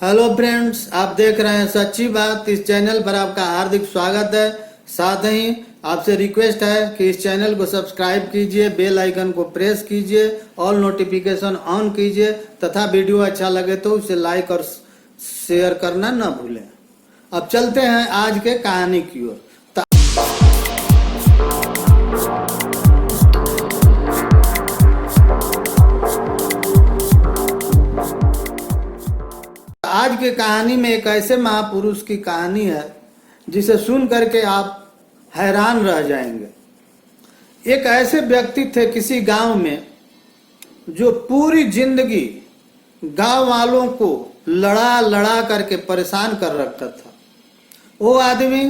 Hello friends, आप देख रहे हैं सच्ची बात। इस चैनल पर आपका हार्दिक स्वागत है। साथ ही आपसे रिक्वेस्ट है कि इस चैनल को सब्सक्राइब कीजिए, बेल आइकन को प्रेस कीजिए, ऑल नोटिफिकेशन ऑन कीजिए तथा वीडियो अच्छा लगे तो उसे लाइक और शेयर करना न भूलें। अब चलते हैं आज के कहानी की ओर। आज की कहानी में एक ऐसे महापुरुष की कहानी है जिसे सुन करके आप हैरान रह जाएंगे। एक ऐसे व्यक्ति थे किसी गांव में जो पूरी जिंदगी गांव वालों को लड़ा लड़ा करके परेशान कर रखता था। वो आदमी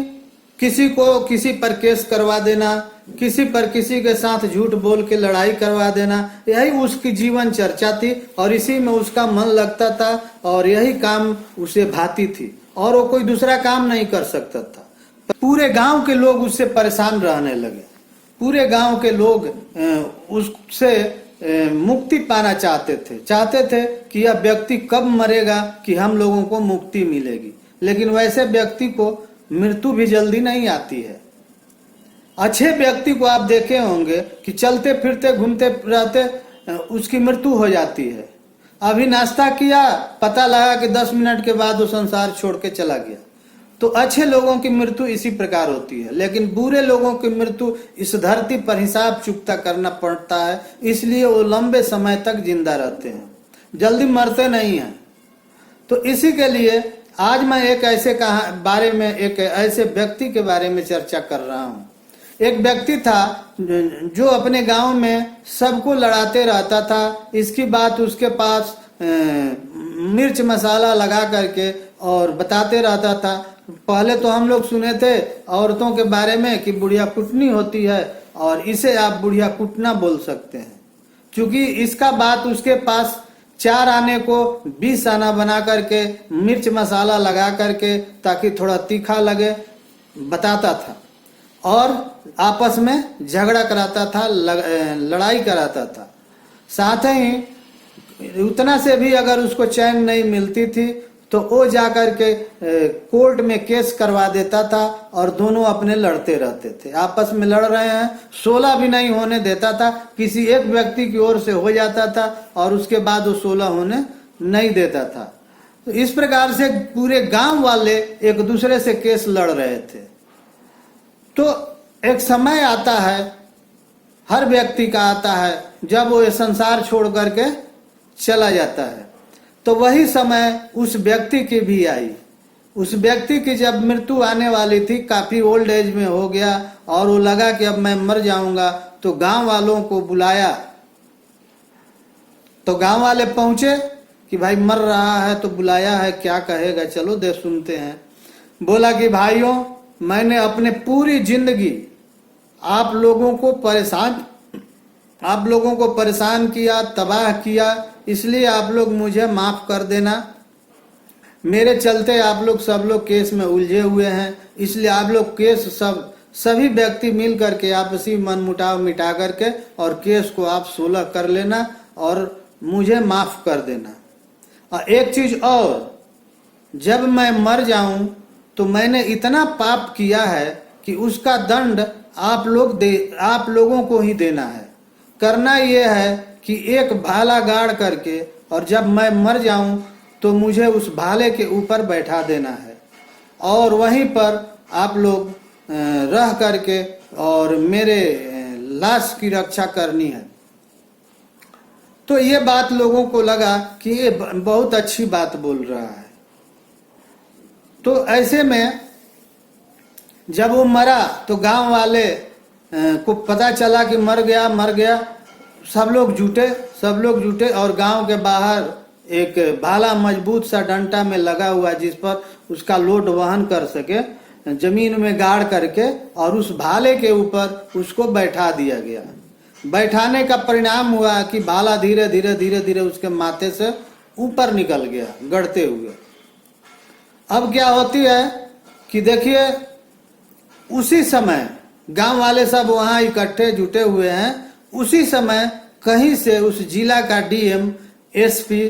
किसी को किसी पर केस करवा देना, किसी पर किसी के साथ झूठ बोल के लड़ाई करवा देना, यही उसकी जीवन चर्चा थी और इसी में उसका मन लगता था और यही काम उसे भाती थी और वो कोई दूसरा काम नहीं कर सकता था। पूरे गांव के लोग उससे परेशान रहने लगे। पूरे गांव के लोग उससे मुक्ति पाना चाहते थे कि यह व्यक्ति कब मरेगा कि हम लोगों को मुक्ति मिलेगी। लेकिन वैसे व्यक्ति को मृत्यु भी जल्दी नहीं आती है। अच्छे व्यक्ति को आप देखे होंगे कि चलते फिरते घूमते रहते उसकी मृत्यु हो जाती है। अभी नाश्ता किया, पता लगा कि 10 मिनट के बाद वो संसार छोड़ के चला गया। तो अच्छे लोगों की मृत्यु इसी प्रकार होती है, लेकिन बुरे लोगों की मृत्यु इस धरती पर हिसाब चुकता करना पड़ता है, इसलिए वो लंबे समय तक जिंदा रहते हैं, जल्दी मरते नहीं हैं। तो इसी के लिए आज मैं एक ऐसे व्यक्ति के बारे में चर्चा कर रहा हूँ। एक व्यक्ति था जो अपने गांव में सबको लड़ाते रहता था। इसकी बात उसके पास मिर्च मसाला लगा करके और बताते रहता था। पहले तो हम लोग सुने थे औरतों के बारे में कि बुढ़िया कुटनी होती है और इसे आप बुढ़िया कुटना बोल सकते हैं, क्योंकि इसका बात उसके पास 4 आने को 20 आना बना करके मिर्च मसाला लगा करके ताकि थोड़ा तीखा लगे बताता था और आपस में झगड़ा कराता था, लड़ाई कराता था। साथ ही उतना से भी अगर उसको चैन नहीं मिलती थी तो वो जाकर के कोर्ट में केस करवा देता था और दोनों अपने लड़ते रहते थे। आपस में लड़ रहे हैं, 16 भी नहीं होने देता था। किसी एक व्यक्ति की ओर से हो जाता था और उसके बाद वो 16 होने नहीं देता था। तो इस प्रकार से पूरे गांव वाले एक दूसरे से केस लड़ रहे थे। तो एक समय आता है, हर व्यक्ति का आता है, जब वो ये संसार छोड़ करके चला जाता है। तो वही समय उस व्यक्ति की भी आई। उस व्यक्ति की जब मृत्यु आने वाली थी, काफी ओल्ड एज में हो गया और वो लगा कि अब मैं मर जाऊंगा, तो गांव वालों को बुलाया। तो गांव वाले पहुंचे कि भाई मर रहा है तो बुलाया है, क्या कहेगा, चलो दे सुनते हैं। बोला कि भाइयों, मैंने अपने पूरी जिंदगी आप लोगों को परेशान किया, तबाह किया, इसलिए आप लोग मुझे माफ कर देना। मेरे चलते आप लोग सब लोग केस में उलझे हुए हैं, इसलिए आप लोग केस सभी व्यक्ति मिल करके आपसी मनमुटाव मिटा करके और केस को आप 16 कर लेना और मुझे माफ कर देना। और एक चीज और, जब मैं मर जाऊं तो मैंने इतना पाप किया है कि उसका दंड आप लोगों को ही देना है। करना यह है कि एक भाला गाड़ करके और जब मैं मर जाऊं तो मुझे उस भाले के ऊपर बैठा देना है और वहीं पर आप लोग रह करके और मेरे लाश की रक्षा करनी है। तो ये बात लोगों को लगा कि ये बहुत अच्छी बात बोल रहा है। तो ऐसे में जब वो मरा तो गांव वाले को पता चला कि मर गया। सब लोग जुटे और गांव के बाहर एक भाला मजबूत सा डंटा में लगा हुआ जिस पर उसका लोड वहन कर सके, जमीन में गाड़ करके और उस भाले के ऊपर उसको बैठा दिया गया। बैठाने का परिणाम हुआ कि भाला धीरे धीरे उसके माथे से ऊपर निकल गया गड़ते हुए। अब क्या होती है कि देखिए, उसी समय गांव वाले सब वहां इकट्ठे जुटे हुए हैं। उसी समय कहीं से उस जिला का डीएम, एसपी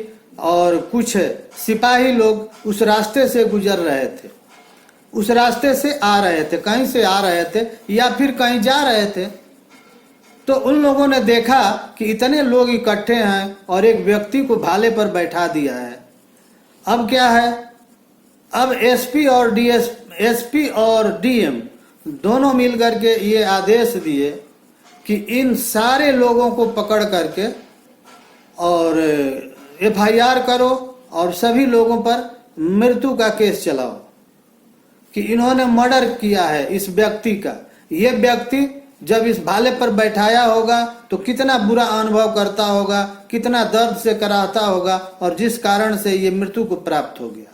और कुछ सिपाही लोग उस रास्ते से गुजर रहे थे, उस रास्ते से आ रहे थे, कहीं से आ रहे थे या फिर कहीं जा रहे थे। तो उन लोगों ने देखा कि इतने लोग इकट्ठे हैं और एक व्यक्ति को भाले पर बैठा दिया है। अब क्या है, अब एसपी और डीएम दोनों मिलकर के ये आदेश दिए कि इन सारे लोगों को पकड़ करके और एफआईआर करो और सभी लोगों पर मृत्यु का केस चलाओ कि इन्होंने मर्डर किया है इस व्यक्ति का। ये व्यक्ति जब इस भाले पर बैठाया होगा तो कितना बुरा अनुभव करता होगा, कितना दर्द से कराहता होगा और जिस कारण से ये मृत्यु को प्राप्त हो गया।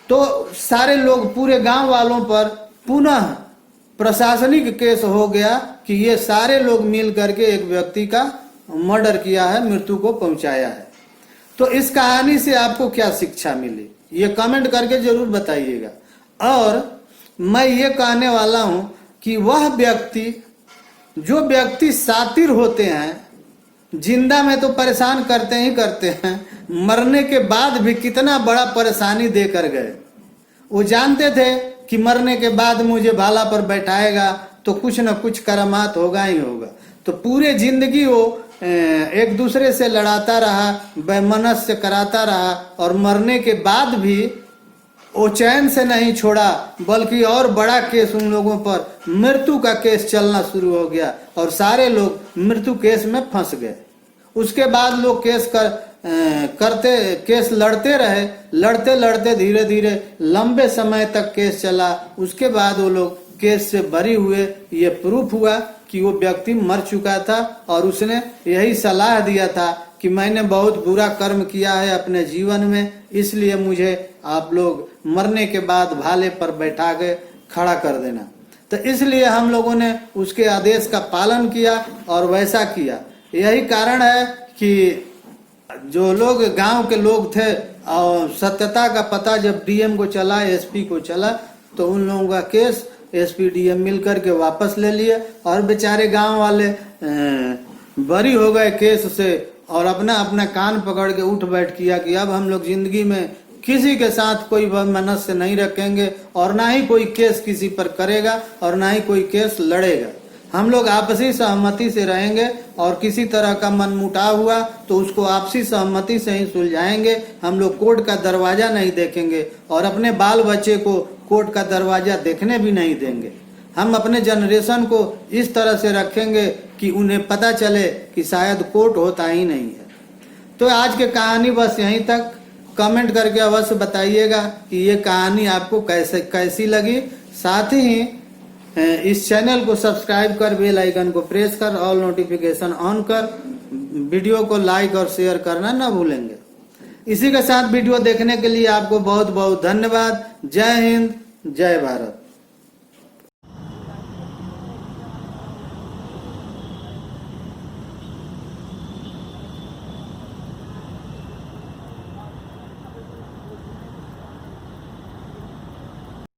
तो सारे लोग, पूरे गांव वालों पर पुनः प्रशासनिक केस हो गया कि ये सारे लोग मिल करके एक व्यक्ति का मर्डर किया है, मृत्यु को पहुंचाया है। तो इस कहानी से आपको क्या शिक्षा मिली, ये कमेंट करके जरूर बताइएगा। और मैं ये कहने वाला हूं कि वह व्यक्ति, जो व्यक्ति सातिर होते हैं, जिंदा में तो परेशान करते ही करते हैं, मरने के बाद भी कितना बड़ा परेशानी देकर गए। वो जानते थे कि मरने के बाद मुझे भाला पर बैठाएगा तो कुछ न कुछ करामात होगा ही होगा। तो पूरे जिंदगी वो एक दूसरे से लड़ाता रहा, वैमनस्य कराता रहा और मरने के बाद भी वो चैन से नहीं छोड़ा, बल्कि और बड़ा केस उन लोगों पर, मृत्यु का केस चलना शुरू हो गया और सारे लोग मृत्यु केस में फंस गए। उसके बाद लोग केस लड़ते रहे, लड़ते लड़ते धीरे धीरे लंबे समय तक केस चला। उसके बाद वो लोग केस से बरी हुए। ये प्रूफ हुआ कि वो व्यक्ति मर चुका था और उसने यही सलाह दिया था कि मैंने बहुत बुरा कर्म किया है अपने जीवन में, इसलिए मुझे आप लोग मरने के बाद भाले पर बैठा के खड़ा कर देना। तो इसलिए हम लोगों ने उसके आदेश का पालन किया और वैसा किया। यही कारण है कि जो लोग गांव के लोग थे और सत्यता का पता जब डीएम को चला, एसपी को चला, तो उन लोगों का केस एसपी डीएम मिलकर के वापस ले लिए और बेचारे गांव वाले बरी हो गए केस से और अपना अपना कान पकड़ के उठ बैठ किया कि अब हम लोग जिंदगी में किसी के साथ कोई मनस्य नहीं रखेंगे और ना ही कोई केस किसी पर करेगा और ना ही कोई केस लड़ेगा। हम लोग आपसी सहमति से रहेंगे और किसी तरह का मनमुटाव हुआ तो उसको आपसी सहमति से ही सुलझाएंगे। हम लोग कोर्ट का दरवाजा नहीं देखेंगे और अपने बाल बच्चे को कोर्ट का दरवाजा देखने भी नहीं देंगे। हम अपने जनरेशन को इस तरह से रखेंगे कि उन्हें पता चले कि शायद कोर्ट होता ही नहीं है। तो आज की कहानी बस यहीं तक। कमेंट करके अवश्य बताइएगा कि ये कहानी आपको कैसी लगी। साथ ही इस चैनल को सब्सक्राइब कर, बेल आइकन को प्रेस कर, ऑल नोटिफिकेशन ऑन कर, वीडियो को लाइक और शेयर करना ना भूलेंगे। इसी के साथ वीडियो देखने के लिए आपको बहुत बहुत धन्यवाद। जय हिंद, जय भारत।